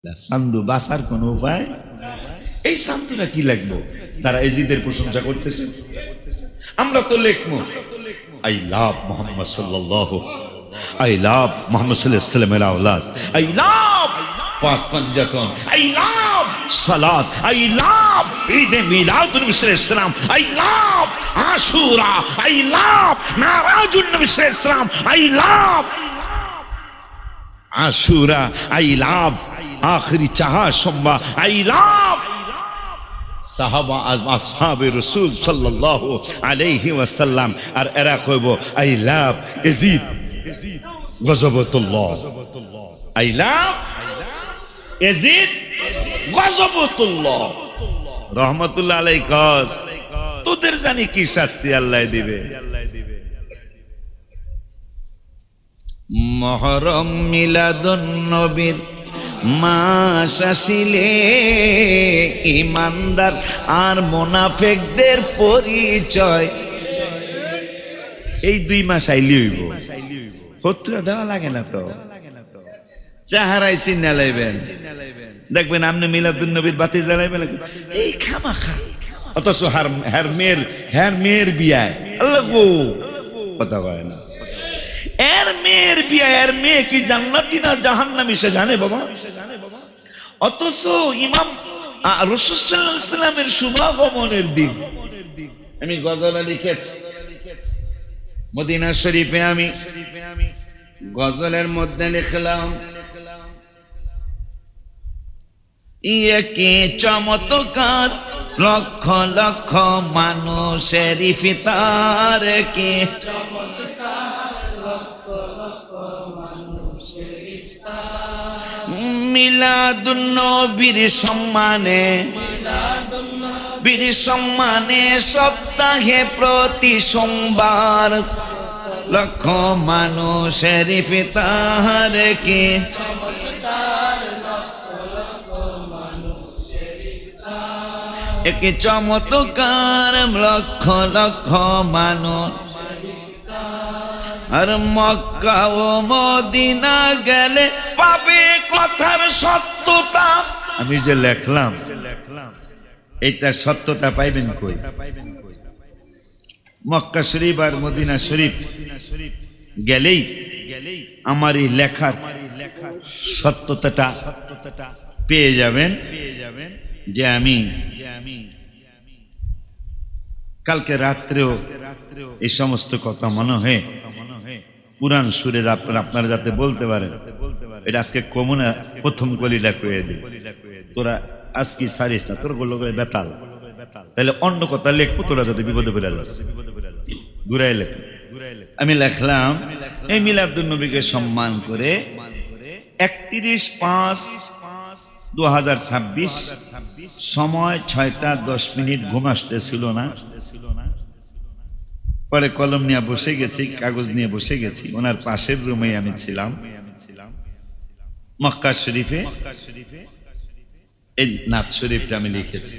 সান্ধু বাসার কোন উপায়? এই সান্ধুরা কি লাগবো? তারা এজিদের প্রশংসা করতেছে, আমরা তো লেখবো আই লাভ মোহাম্মদ সাল্লাল্লাহু, আই লাভ মোহাম্মদ সাল্লাল্লাহু আলাইহি ওয়াসাল্লামের আওলাদ, আই লাভ পাক পাঞ্জাতন, আই লাভ সালাত, আই লাভ ঈদে মিলাদুন নবী সাল্লাল্লাহু আলাইহি ওয়াসাল্লাম, I love Ashura, I love মেরাজুন নবী সাল্লাল্লাহু আলাইহি ওয়াসাল্লাম, I love Ashura, I love আখরি চাহা সম্বা, আই লাভ সাহাবা আসহাবে রাসূল সাল্লাল্লাহু আলাইহি ওয়াসাল্লাম। আর এরা কইব আই লাভ ইয়াজিদ গজবতুল্লাহ, আই লাভ ইয়াজিদ গজবতুল্লাহ রহমাতুল্লাহ আলাইহি। কস তোদের জানি কি শাস্তি আল্লাহ দিবে। মুহররম মিলাদুন নবীর মাস আসিলে ইমানদার আর মুনাফিকদের পরিচয়। এই 2 মাস আইলি হইব, ফতুয়া দেওয়া লাগে না তো, চেহারাই চিন্না লাইবেন, দেখবেন আপনি মিলাদুন নবীর বাতি জ্বালাইবেন এই খামাখা, অথচ হ্যার মেয়ের বিয়ায় আল্লাহ গো কথা কয় না। এর মেয়ের বিয়া, এর মেয়ে কি জান্নাতি না জাহান্নামী সে জানে বাবা। অথচ ইমাম রাসূল সাল্লাল্লাহু আলাইহি ওয়াসাল্লামের শুভাগমনের দিন আমি গজলে লিখেছি মদিনা শরীফে, আমি গজলের মধ্যে লিখলাম ইয়ে কি চমৎকার লক্ষ লক্ষ মানুষের ইফতার, কি মিলাদুন নবীর সম্মানে, বীর সম্মানে সপ্তাহে প্রতি সোমবার লক্ষ মানুষের ইফতার, কি এক চমৎকার লক্ষ লক্ষ মানুষ। আর মক্কা ও মদিনা গেলে পাবে কথার সত্যতা। আমি যে লেখলাম এইটা সত্যতা পাইবেন কই? মক্কা শরীফ আর মদিনা শরীফ গেলেই আমার এই লেখার সত্যতাটা পেয়ে যাবেন। যে আমি কালকে রাত্রেও এই সমস্ত কথা মনে হয় পুরাণ সুরে আপনারা যাতে বলতে পারেন, এটা আজকে কমুনা প্রথম গলিটা কয়ে দিই, তোরা আজকে সারিস না, তোর গুলো বেতাল, তাহলে অন্য কথা লেখবো, তোরা যাতে বিপদে পড়ে যাস, ঘুরাই লেখ। আমি লেখলাম এই মিলাদুন নবীকে সম্মান করে 31/5/2026 সময় 6টা 10 মিনিট, ঘুম আসতেছিল না। পরে কলম নিয়ে বসে গেছি, কাগজ নিয়ে বসে গেছি, ওনার পাশের রুমে আমি ছিলাম মক্কা শরীফে। এই নাথ শরীফটা আমি লিখেছি,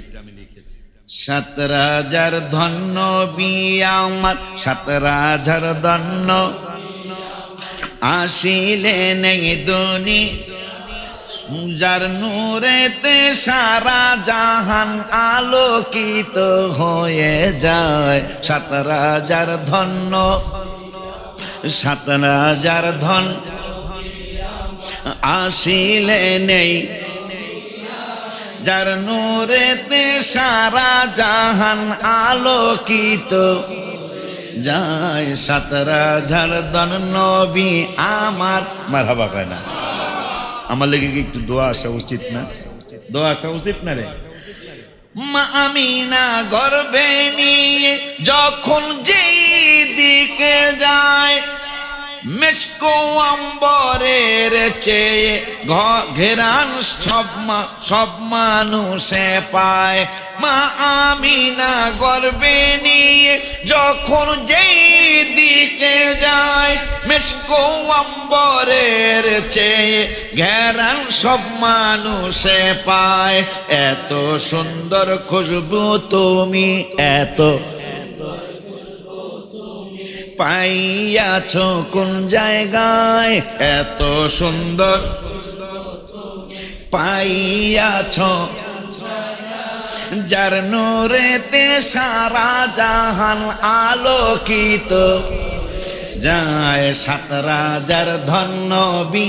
17,000 ধন্য বিয়া আমার, 17,000 ধন্য আসিলেন এই দুনি, যার নূরেতে সারা জাহান আলোকিত হয়ে যায়। 17,000 ধন্য, 17,000 ধন আসিলেন এই, যার নূরেতে সারা জাহান আলোকিত যায়। 17,000 ধন নবী আমার। মারহাবা কয় না? আমার লেগে কি একটু দোয়া আসা উচিত না? দোয়া আসা উচিত না রে? মা আমিনা গর্ভে নিয়ে যখন যেই দিকে যায়, মেশকো আম্বরের চেয়ে ঘেরান সব মানুষে পায়। মা আমিনা গর্ভে নিয়ে যখন যেই দিকে যায়, মেশকো আম্বরের চেয়ে ঘেরান সব মানুষে পায়। এত সুন্দর খুশবু তুমি, এত পাইয়াছো কোন জায়গায়, এত সুন্দর পাইয়াছ, যার নূরেতে সারা জাহান আলোকিত যায়। সাত রাজার ধন্য বি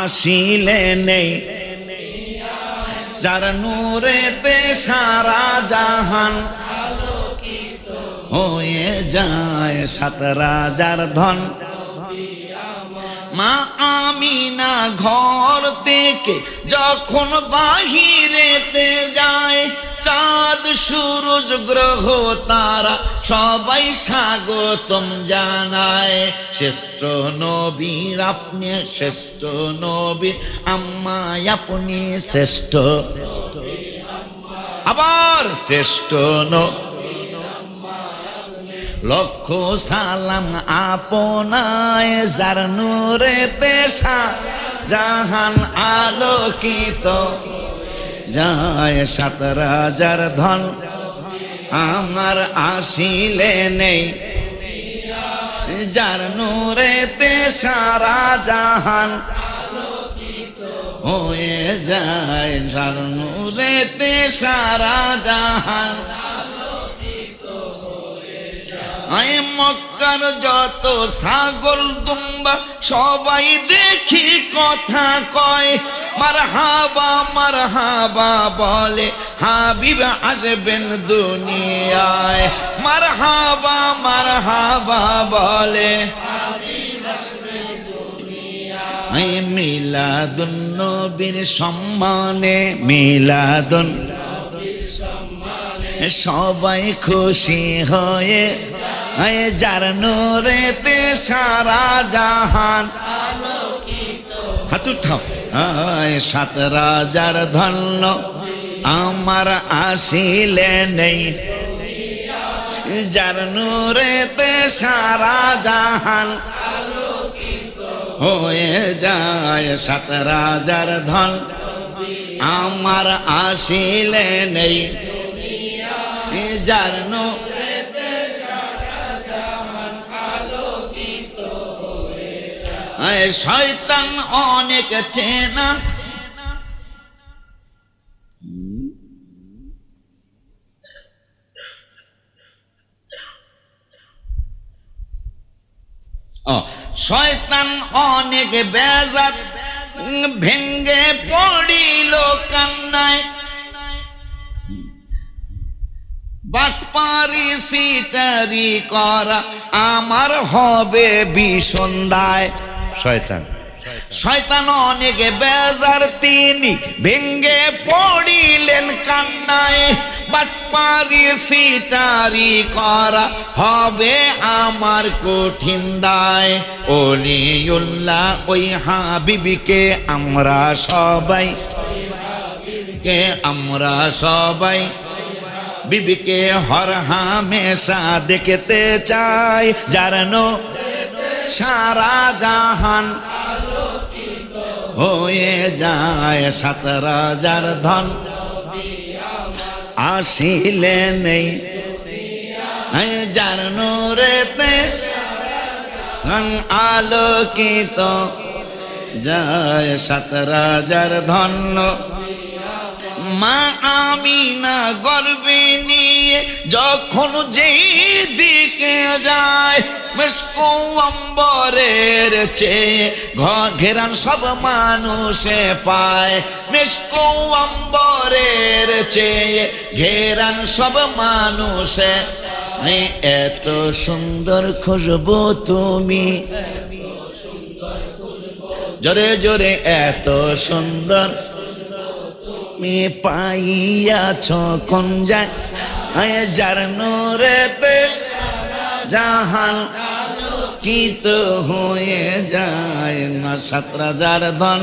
আসিলে নেই, যার নূরেতে সারা জাহান হয়ে যায়। সাত রাজার ধন মা আমিনা ঘর থেকে যখন বাহিরেতে যায়, চাঁদ সূরজ গ্রহ তারা সবাই স্বাগতম জানায়। শ্রেষ্ঠ নবীর আপনি, শ্রেষ্ঠ নবীর আম্মায় আপনি শ্রেষ্ঠ, আবার শ্রেষ্ঠ লক্ষ সালাম আপনায়, যার নূরেতে জাহান আলোকিত যায়। সাত রাজার ধন আমার আসিলে নেই, যার নূরেতে সারা জাহান হয়ে যায়। যার নূরেতে সারা জাহান আয় মক্কার যত ছাগল দুম্বা সবাই দেখি কথা কয়, মারহাবা বলে হাবিব আসবেন দুনিয়ায়। মারহাবা বলে মিলাদুন নবীর সম্মানে, মিলাদুন সবাই খুশি হয়ে, যার নূরেতে সারা জাহান হাত উঠাও। সাত রাজার ধন্য আমার আসিলে নেই, যার নূরেতে সারা জাহান হয়ে যায়। সাত রাজার ধন আমার আসিলে নেই, যার নূরেতে সারা জাহান আলোকিত হয়ে যায়। শয়তান অনেক চেনা, শয়তান অনেক বেজার ভেঙ্গে পড়িল কান্নায়, বাটপারি সিটারি করা আমার হবে বিসন্ধায়। শয়তান অনেক বেজার তিনি ভেঙ্গে পড়িলেন কান্নায়, বাটপারি সিটারি করা হবে আমার কঠিন দায়। ওলিউল্লাহ ওই হাবিবকে আমরা সবাই বিবিকে হর হামেশা দেখতে চাই, যার সারা জাহান হয়ে যায়। সাত রাজার ধন আসিলে নেই, যার নূরেতে আলোকিত যায়। সাত রাজার ধন্য মা আমিনা গর্বে নিয়ে যখন যেই দিকে যায়, মিশকু আম্বরের চেয়ে ঘেরান সব মানুষে পায়। মিশকু আম্বরের চেয়ে ঘেরান সব মানুষে, এত সুন্দর খুশবু তুমি, জোরে জোরে এত সুন্দর তুমি পাইয়াছ কোন যায়, যার নূরেতে জাহান কিত হয়ে যায়। না সাত রাজার ধন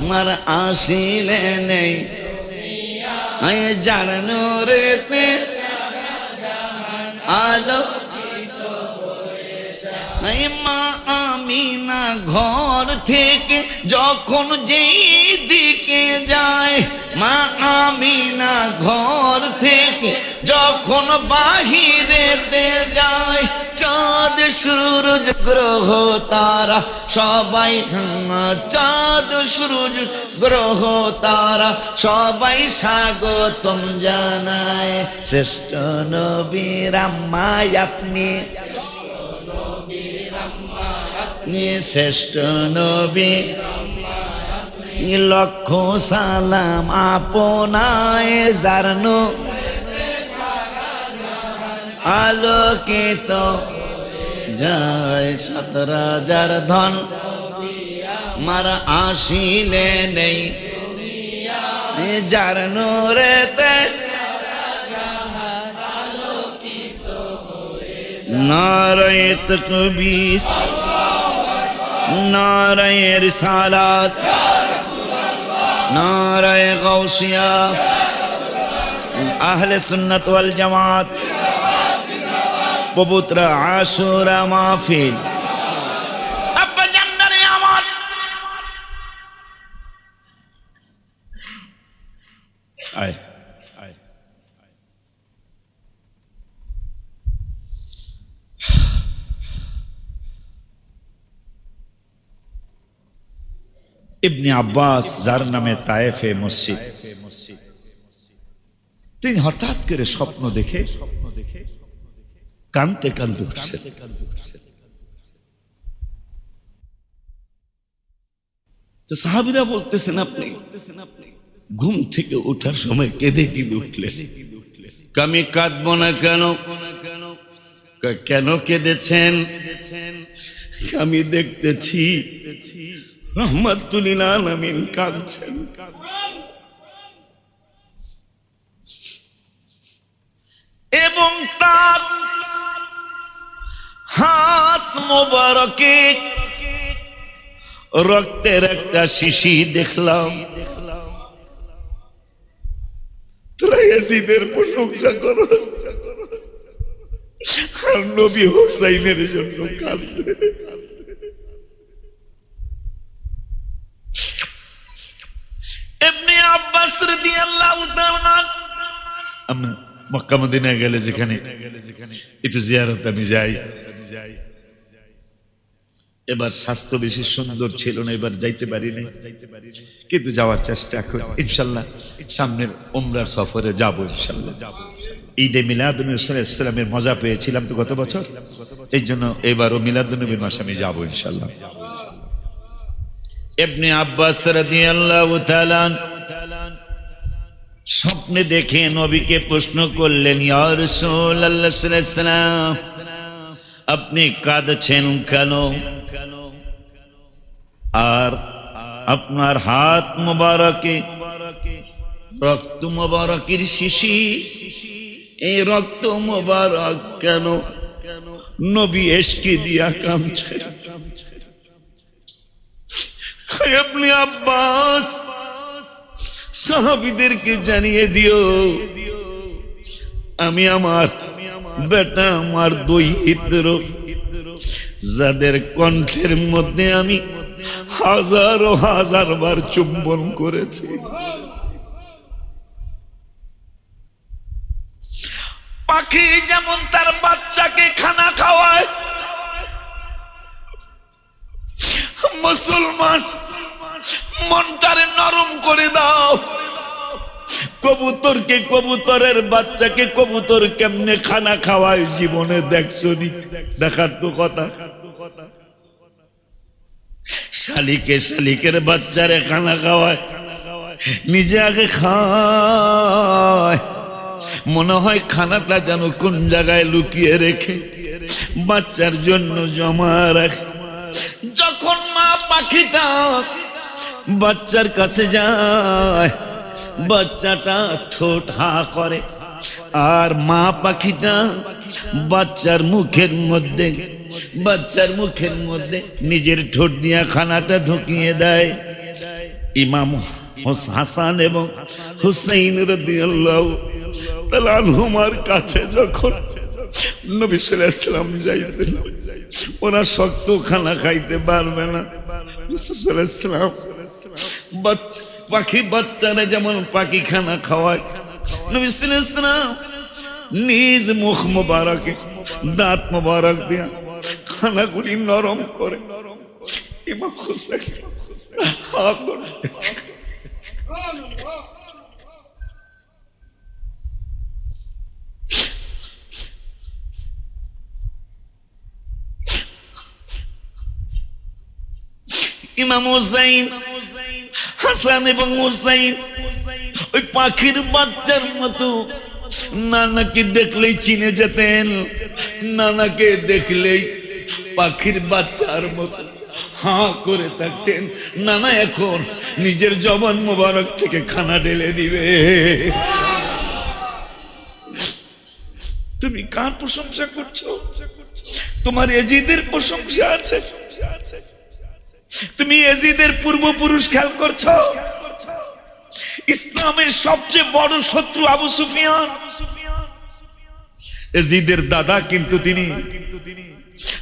আমার আসিলে নেই, যার নূরেতে আলো মা আমিনা ঘর থেকে যখন যেই দিকে যায়, মা আমিনা ঘর থেকে যখন বাহিরেতে যায়, চাঁদ সূরজ গ্রহ তারা সবাই, চাঁদ সূরজ গ্রহ তারা সবাই স্বাগতম জানায়। শ্রেষ্ঠ নবীর আম্মায় আপনি, শ্রেষ্ঠ নবী, লক্ষ সালাম আপনায় জানো, আলোকিত যায় 17,000 ধন মারা আসিলে নেই, যার নূরেতে নারায়ে তাকবীর, নারায়ে রিসালাত, নারায়ে গাউসিয়া, আহলে সুন্নাত ওয়াল জামাত, পবিত্র আশুরা মাহফিল। আব্বা জান্নারে আমার আয় আয়। ইবনে আব্বাস যার নামে তায়েফে মসজিদ, তিনি হঠাৎ করে স্বপ্ন দেখে কাঁদতে কাঁদতে উঠছেন। তো সাহাবীরা বলতেছেন আপনি ঘুম থেকে ওঠার সময় কেঁদে কেঁদে উঠলেন। আমি কাঁদবো না কেন? কেন কেঁদেছেন? আমি দেখতেছি রহমাতুল আলামিন কাঁদছেন। এবং তার হাত মোবারকে রক্তের একটা শিশি দেখলাম। তোরা ইয়াজিদের প্রশংসা করো আর নবী হুসাইনের জন্য কাঁদে। ইবনে আব্বাস রাদিয়াল্লাহু তাআলা, আমরা মক্কা মদিনা গেলে যেখানে একটু জিয়ারত আমি যাই। এবার স্বাস্থ্য বেশি সুন্দর ছিল না, এবার যাইতে পারি নাই, কিন্তু যাওয়ার চেষ্টা করি ইনশাল্লাহ। সামনের উমরার সফরে যাবো ইনশাল্লাহ। ঈদে মিলাদুন্নবী সাল্লাল্লাহু আলাইহি ওয়াসাল্লামের মজা পেয়েছিলাম তো গত বছর, এই জন্য এবারও মিলাদুন্নবীর মাসে আমি যাবো ইনশাল্লাহ। ইবনে আব্বাস রাদিয়াল্লাহু তাআলা স্বপ্নে দেখে নবীকে প্রশ্ন করলেন, ইয়া রাসূলুল্লাহ সাল্লাল্লাহু আলাইহি ওয়াসাল্লাম, আপনি কাঁদছেন কেন? আর আপনার হাত মোবারকে রক্ত মোবারকের শিশি, এই রক্ত মোবারক কেন? নবী এশকে দিয়া কাঁদছেন। ইবনে আব্বাস, সাহাবীদেরকে জানিয়ে দিও আমি আমার বেটা, আমার দুই হিতর, যাদের কণ্ঠের মধ্যে আমি হাজারো হাজার বার চুম্বন করেছি, পাখি যেমন তার বাচ্চাকে খানা খাওয়ায়, মুসলমান মনটারে নরম করে দাও। কবুতরকে, কবুতরের বাচ্চাকে কবুতর কেমনে খানা খাওয়ায় জীবনে দেখছো নি? দেখার তো কথা। শালিকে শালিকের বাচ্চারে খানা খাওয়ায়, নিজে আগে খায়, মনে হয় খানাটা যেন কোন জায়গায় লুকিয়ে রেখে বাচ্চার জন্য জমা রাখে। যখন মা পাখিটা বাচ্চার কাছে যায়, বাচ্চাটা ঠোঁট হা করে, আর মা পাখিটা বাচ্চার মুখের মধ্যে নিজের ঠোঁট দিয়া খানাটা ঢুকিয়ে দেয়। ইমাম হাসান এবং হুসাইন রাদিয়াল্লাহু তাআলা আনহুমার কাছে যখন নবী সাল্লাল্লাহু আলাইহি ওয়াসাল্লাম যাইতেন, ওরা শক্ত খানা খাইতে পারবে না। রাসূল সাল্লাল্লাহু আলাইহি ওয়াসাল্লাম পাখি বাচ্চারা যেমন পাখি খানা খাওয়ায়, নবী সাল্লাল্লাহু আলাইহি ওয়াসাল্লাম নিজ মুখ মোবারকে দাঁত মোবারক দিয়া খানাগুলি নরম করে ইমাম হোসেন হা করে ইমাম হুসাইন, হাসান এবং হুসাইন ওই পাখির বাচ্চার মতো নানাকে দেখলেই চিনে যেতেন, নানাকে দেখলেই পাখির বাচ্চার মতো হা করে থাকতেন। নানা এখন নিজের জবান মোবারক থেকে খানা ঢেলে দিবে। তুমি কার প্রশংসা করছো? তোমার এজিদের প্রশংসা আছে। তুমি এজিদের পূর্বপুরুষ খেয়াল করছো? ইসলামের সবচেয়ে বড় শত্রু আবু সুফিয়ান, এজিদের দাদা কিন্তু তিনি।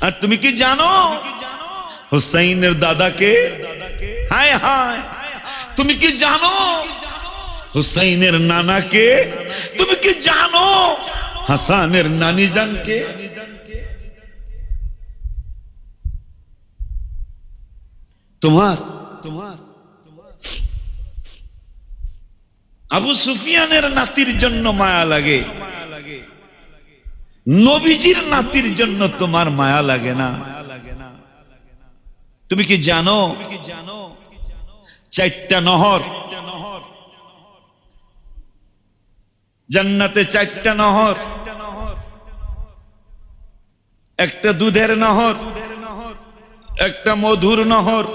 আর তুমি কি জানো হুসাইনের দাদাকে? হায় হায়, তুমি কি জানো হুসাইনের নানাকে? তুমি কি জানো হাসানের নানি জানকে? তোমার আবু সুফিয়ানের নাতির জন্য মায়া লাগে, নবীজির নাতির জন্য তোমার মায়া লাগে না? তুমি কি জানো চারটা নহর জান্নাতে, চারটা নহর, একটা দুধের নহর, একটা মধুর নহর,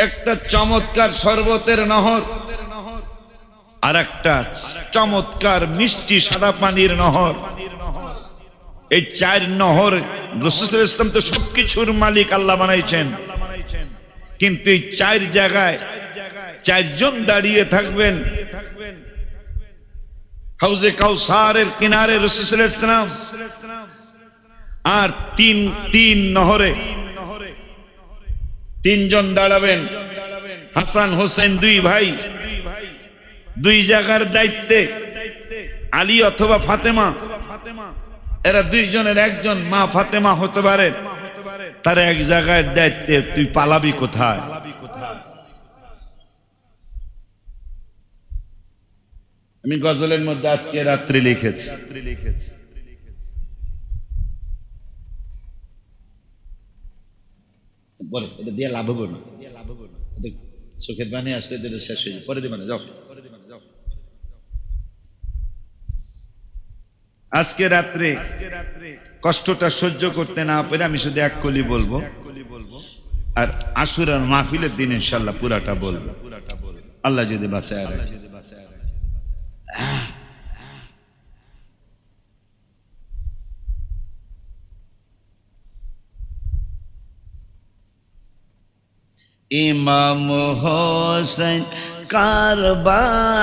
একটা চমৎকার শরবতের নহর, আর একটা চমৎকার মিষ্টি সাদা পানির নহর। এই চার নহর রাসূল সাল্লাল্লাহু আলাইহি ওয়াসাল্লাম তো সবকিছুর মালিক আল্লাহ বানাইছেন, কিন্তু এই চার জায়গায় চারজন দাঁড়িয়ে থাকবেন। হাউজে কাউসারের কিনারে রাসূল সাল্লাল্লাহু আলাইহি ওয়াসাল্লাম, আর তিন নহরে তিনজন দাঁড়াবেন। হাসান হোসেন দুই ভাই, দুই জায়গার দায়িত্বে। আলী অথবা ফাতেমা, এরা দুইজনের একজন মা ফাতেমা হতে পারে, তার এক জায়গার দায়িত্বে। তুই পালাবি কোথায়? আমি গজলের মধ্যে আজকে রাত্রি লিখেছি, বলে এটা দিয়ে লাভ হবে না, চোখের পানি আসতে দিলে শেষ হয়ে যায়, পরে দিবে না, যাও। আজকে রাত্রে কষ্টটা সহ্য করতে না পেরে আমি শুধু এক কলি বলবো, আর আশুরার মাহফিলের দিন ইনশাআল্লাহ পুরাটা বলবো, আল্লাহ যদি বাঁচায় রাখে। ইমাম হোসেন কারবালাতে,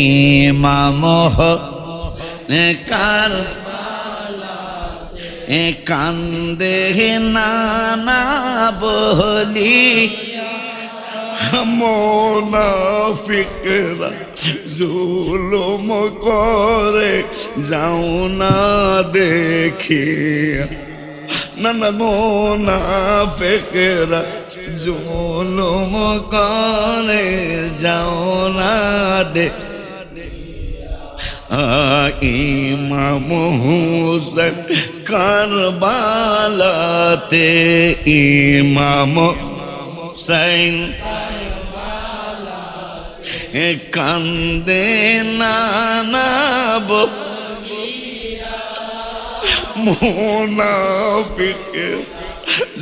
ইমাম কারবালাতে কান্দে নানা বলি, মুনাফিকরা জুলুম করে যাও না দেখিয়া, নানা মুনাফিকরা জুলুম করে যাও না দে। ইমাম হুসেন কারবালাতে, ইমাম হুসেন কান্দে নানা মুনাফিকের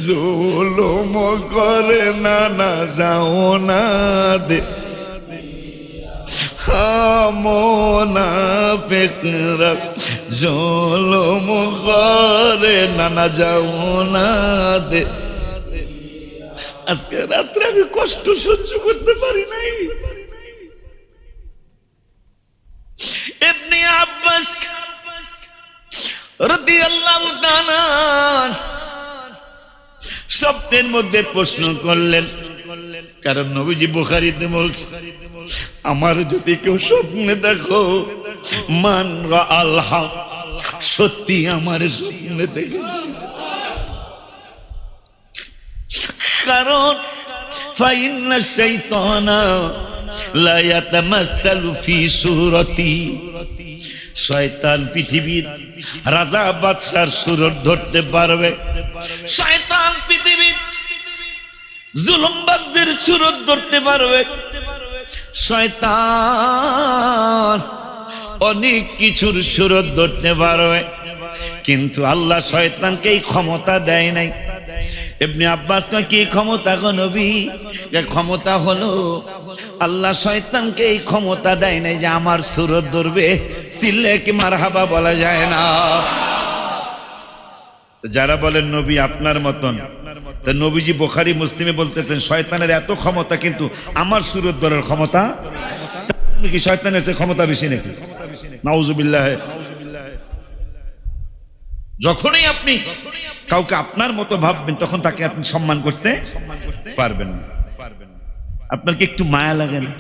জুলুম করে নানা যাও না দে। মুনাফিকরা জুলুম করে নানা যাও না দে। আজকে রাত্রে আমি কষ্ট সহ্য করতে পারি নাই। ইবনে আব্বাস রাদিয়াল্লাহু তাআলা স্বপ্নের মধ্যে প্রশ্ন করলেন, কারণ নবীজি বুখারীতে বলছে, আমার যদি কেউ স্বপ্নে দেখো, মান রাআল হক, সত্যি আমার স্বপ্নে দেখেছে। কারণ ফাইন্না শাইতানা লা ইয়াতামাসসালু ফি সূরাতি, শয়তান পৃথিবীর রাজা বাদশার সুরত ধরতে পারবে, শয়তান পৃথিবীর জুলুমবাজদের সুরত ধরতে পারবে, শয়তান অনেক কিছুর সুরত ধরতে পারবে, কিন্তু আল্লাহ শয়তানকে এই ক্ষমতা দেয় নাই। ইবনে আব্বাস কয়, কি ক্ষমতা গো নবী? ক্ষমতা হলো আল্লাহ শয়তানকে এই ক্ষমতা দেয় নাই যে আমার সুরত ধরবে, চিল্লে কি মারহাবা বলা যায় না? তো যারা বলেন নবী আপনার মতন, তো নবীজি বুখারী মুসলিমে বলতেছেন শয়তানের এত ক্ষমতা, কিন্তু আমার সুরত ধরার ক্ষমতা কি শয়তানের চেয়ে ক্ষমতা বেশি নাকি? নাউজুবিল্লাহ। যখনই আপনি কাউকে আপনার মতো ভাববেন, তখন তাকে আপনি সম্মান করতে পারবেন না। আপনার কি একটু মায়া লাগে না?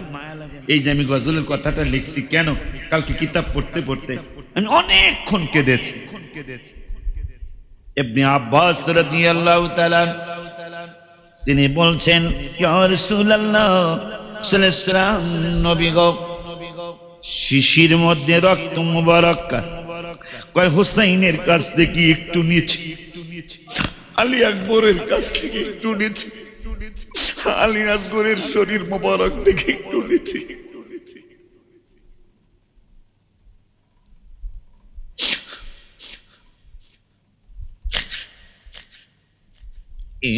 এই যে আমি গজলের কথাটা লিখছি কেন, কালকে কিতাব পড়তে পড়তে আমি অনেকক্ষণ কেঁদেছি। ইবনে আব্বাস রাদিয়াল্লাহু তাআলা তিনি বলছেন, ইয়া রাসূলুল্লাহ সাল্লাল্লাহু আলাইহি ওয়াসাল্লাম, নবী গো, শিশির মধ্যে রক্ত মুবারক, কয় হুসাইনের কাছ থেকে একটু নিচে, আলী আকবরের কাছ থেকে একটু নিচে, আলী আসগরের শরীর মোবারক থেকে একটু নিচে।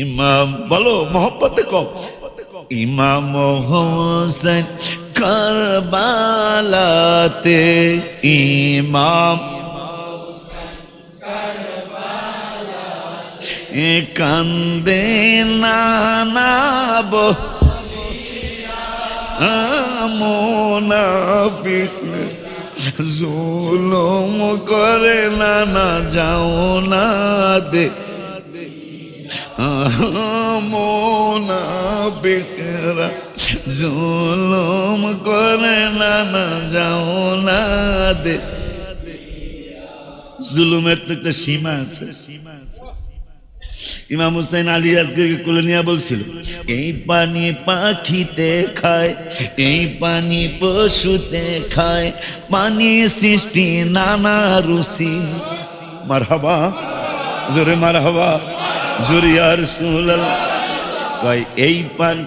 ইমাম বলো মোহব্বতে কও, ইমাম হোসেন কারবালাতে, ইমাম কান্দে নানাব মুনাফিক, জুলুম করে নানা যাও না দে, মুনাফিকরা জুলুম করে নানা যাও না দে। জুলুমের তো একটা সীমা আছে। ইমাম হুসাইন আলী আসগরকে কোলে নিয়ে বলছিল, এই পানি পাখিতে খায়, এই পানি পশুতে খায়, পানি সৃষ্টি নানা রুচি। মারহাবা, জোরে মারহাবা, জোরে ইয়া রাসূলুল্লাহ। কয় এই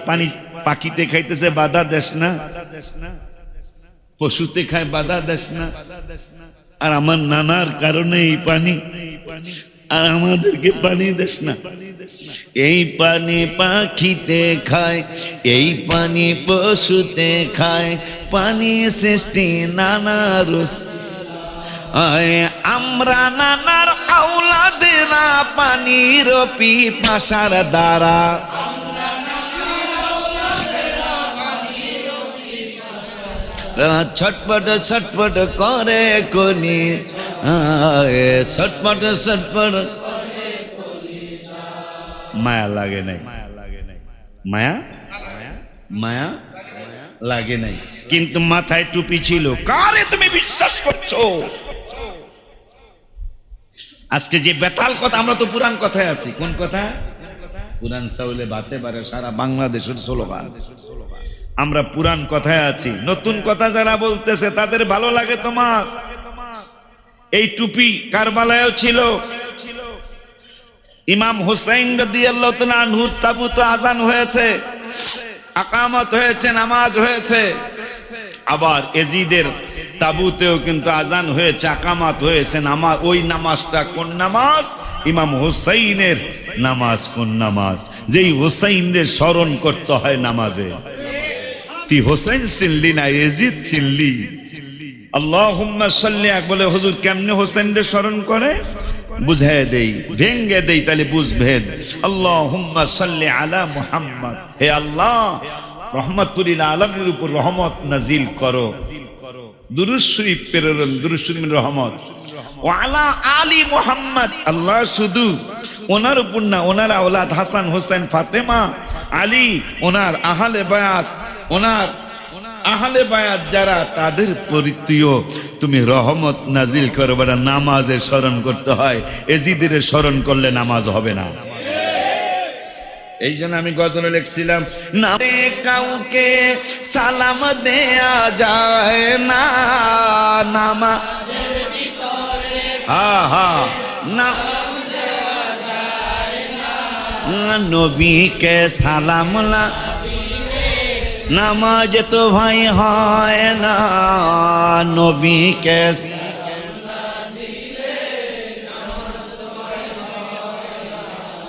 পানি পাখিতে খাইতেছে, বাধা দেশ না, পশুতে খায়, বাধা দেশ না, আর আমার নানার কারণে এই পানি, আর আমাদেরকে পানি দেশ না। এই পানি পাখিতে খায়, এই পানি পশুতে খায়, পানি সৃষ্টি নানা রুচ। আমরা নানার আওলাদেরা পানির পিপাসার দ্বারা, ছটপট ছটপট করে কলি, ছটপট ছটপট। মায়া লাগে নাই, মায়া মায়া লাগে নাই, কিন্তু মাথায় টুপি ছিল। কারে তুমি বিশ্বাস করছো? আজকে যে বেতাল কথা, আমরা তো পুরান কথায় আছি। কোন কথা? পুরান চাউলে ভাতে পারে সারা বাংলাদেশের স্লোগান। আমরা পুরান কথায় আছি। নতুন কথা যারা বলতেছে তাদের ভালো লাগে তোমার। এই টুপি কারবালায়ও ছিল। ইমাম হুসাইন রাদিয়াল্লাহু তাআলা আনহুর তাবুতে আযান হয়েছে, আকামত হয়েছে, নামাজ হয়েছে। আবার এজিদের তাবুতেও কিন্তু আযান হয়েছে, আকামত হয়েছে, নামাজ। ওই নামাজটা কোন নামাজ? ইমাম হুসাইনের নামাজ। কোন নামাজ? যেই হুসাইনের স্মরণ করতে হয় নামাজে। তুই হোসেন চিনলি না, এজিদ চিনলি। আল্লাহুম্মা সাল্লি বলে হুজুর কেমনে হোসেনদের স্মরণ করে বুঝায় দেই, ভেঙ্গে দেই, তাহলে বুঝবেন। আল্লাহুম্মা সাল্লি আলা মুহাম্মদ, হে আল্লাহ রহমাতুল লিল আলামিনের উপর রহমত নাজিল করো। দুরূদ শরীফ প্রেরণ, দুরূদ শরীফের রহমত। ওয়ালা আলী মুহাম্মদ, আল্লাহ শুধু ওনার উপর না, ওনার আওলাদ হাসান হোসেন ফাতেমা আলী, ওনার আহলে বায়াত, ওনার আহলে বায়াত যারা, তাদের পরিত্রিয় তুমি রহমত নাজিল করবে না। নামাজের স্মরণ করতে হয়, এজিদের স্মরণ করলে নামাজ হবে না। এই জন্য আমি গজলে লিখছিলাম, না কাউকে সালাম দেয়া যায় না, নামা না নবীকে সালাম না, নামাজ তো ভাই হয় না। নবীকে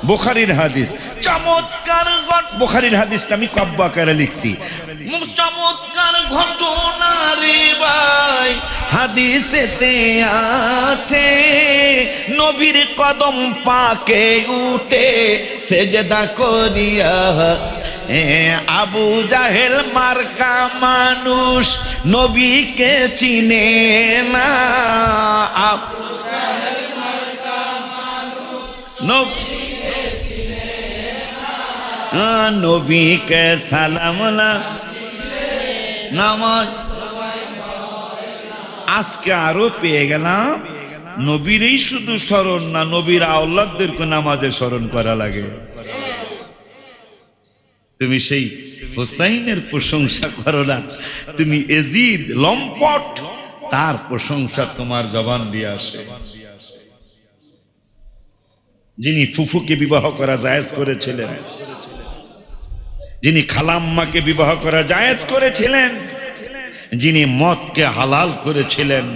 বুখারীর হাদিস, চমৎকার বুখারীর হাদিসটা আমি কাব্য আকারে লিখছি। চমৎকার ঘটনা রে ভাই হাদিসেতে আছে, নবীর কদম পাকে উঠে সেজদা করিয়া আবু জাহেল মার্কা মানুষ নবীকে চিনে না। আবু জাহেল মার্কা মানুষ নবীকে সালাম নামাজ। আজকে আরো পেয়ে গেলাম নবীরই শুধু স্মরণ না, নবীর আওলাদদেরকে নামাজে স্মরণ করা লাগে। তুমি সেই হুসাইনের প্রশংসা করো না, তুমি এজিদ লম্পট, তার প্রশংসা তোমার জবান দিয়ে আসে। যিনি ফুফুকে বিবাহ করা জায়েজ করেছিলেন, যিনি খালাম্মাকে বিবাহ করা জায়েজ করেছিলেন, যিনি মদকে হালাল করেছিলেন,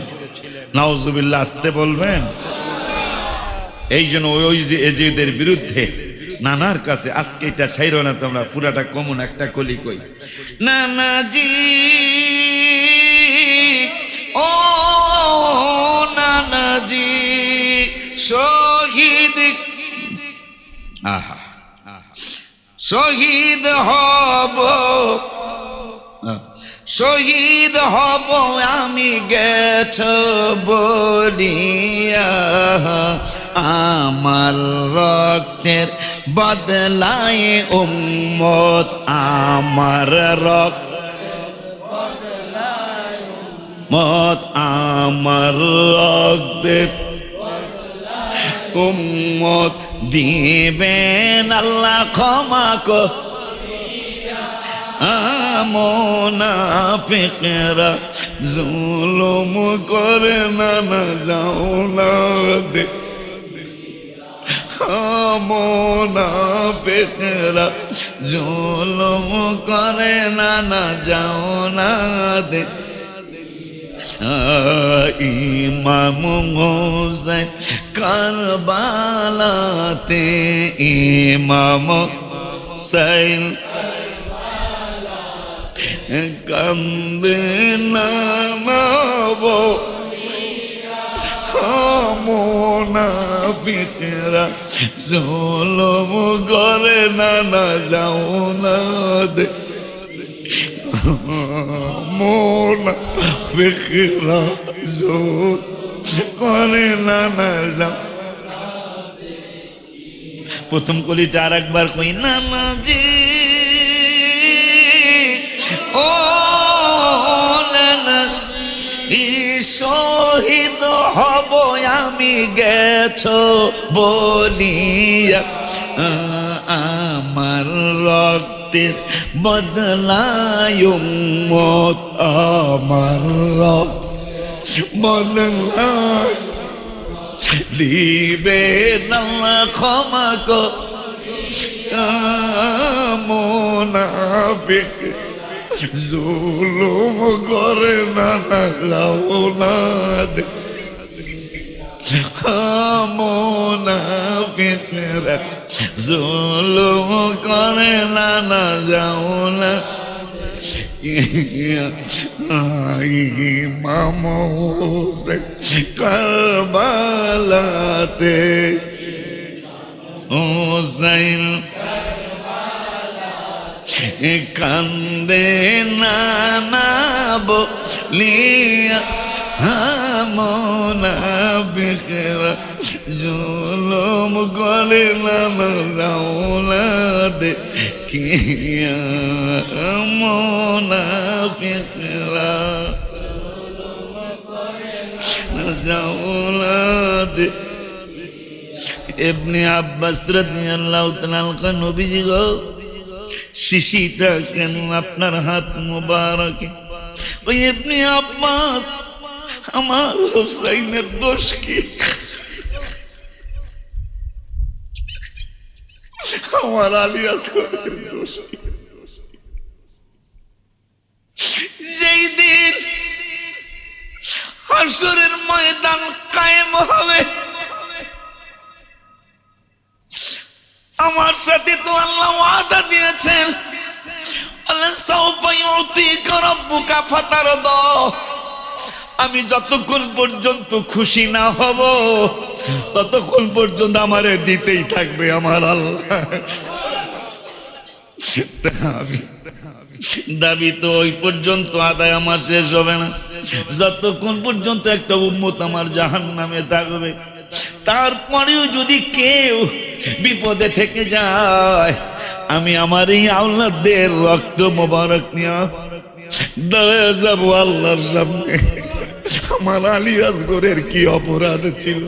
নাউজুবিল্লাহ আসতে বলবেন। এই জন্য ওই যে এজিদের বিরুদ্ধে নানার কাছে, আজকে এটা ছাইরো না তোমরা, পুরাটা কমন একটা কলি কই। নানাজি ও নানাজি শহীদ, আহা শহীদ হব, শহীদ হব আমি গেছ বলিয়া, আমার রক্তের বদলায় উম্মত, আমার রক্ত আমার রক্তের উম্মত দিবেন আল্লাহ ক্ষমা করিয়া। মুনাফিকরা জুলুম করে না, না যাও না দে। মুনাফিকরা জুলুম করে না, না যাও না দে। ইমাম হোসেন কারবালাতে, ইমাম হোসেন কান্দে নামাবো, মুনাফিকরা জুলুম করে না, না যাও না দে। মুনাফিকরা জুলুম করে না, না যাও। প্রথম কলিটা আর একবার কই, নানাজি ও নানাজি শহীদ হব আমি গেছ বলিয়া, আমার রক্তের বদলায় উম্মত, আমার রক্ত বদলায় দিবে আল্লাহ ক্ষমা করিয়া। মুনাফিক জুলুম করে না, না যাও না দে। মুনাফিকরা জুলুম করে না, না যাও না। ইমাম হোসেন কারবালাতে, হোসেন কান্দে নানা বলিয়া, মুনাফিকরা জুলুম করে লাউলাদে কি মুনাফিকরা জাউলাদে ইবনে আব্বাস রাদিয়াল্লাহু তাআলা নবীজি গো শিশিটা কেন আপনার হাত মোবারকে? ওই ইবনে আব্বাস আমার হুসাইনের দোষ কি? আমার আলী আসগরের দোষ কি? যেই দিন হাসরের ময়দান কায়েম হবে, আমার সাথে তো আল্লাহ ওয়াদা দিয়েছেন, আল্লাহ সাউফা ইউতিকা রাব্বুকা ফাতারদা। আমি যতক্ষণ পর্যন্ত খুশি না হব ততক্ষণ পর্যন্ত আমারে দিতেই থাকবে আমার আল্লাহ। দাবি তো ওই পর্যন্ত আদায় আমার শেষ হবে না যতক্ষণ পর্যন্ত একটা উম্মত আমার জাহান্নামে থাকবে। তারপরেও যদি কেউ বিপদে থেকে যায়, আমি আমার এই আওলাদদের রক্ত মোবারক নিয়ে দাঁড়িয়ে যাবো আল্লাহর সামনে। আমার আলী আসগরের কি অপরাধ ছিল?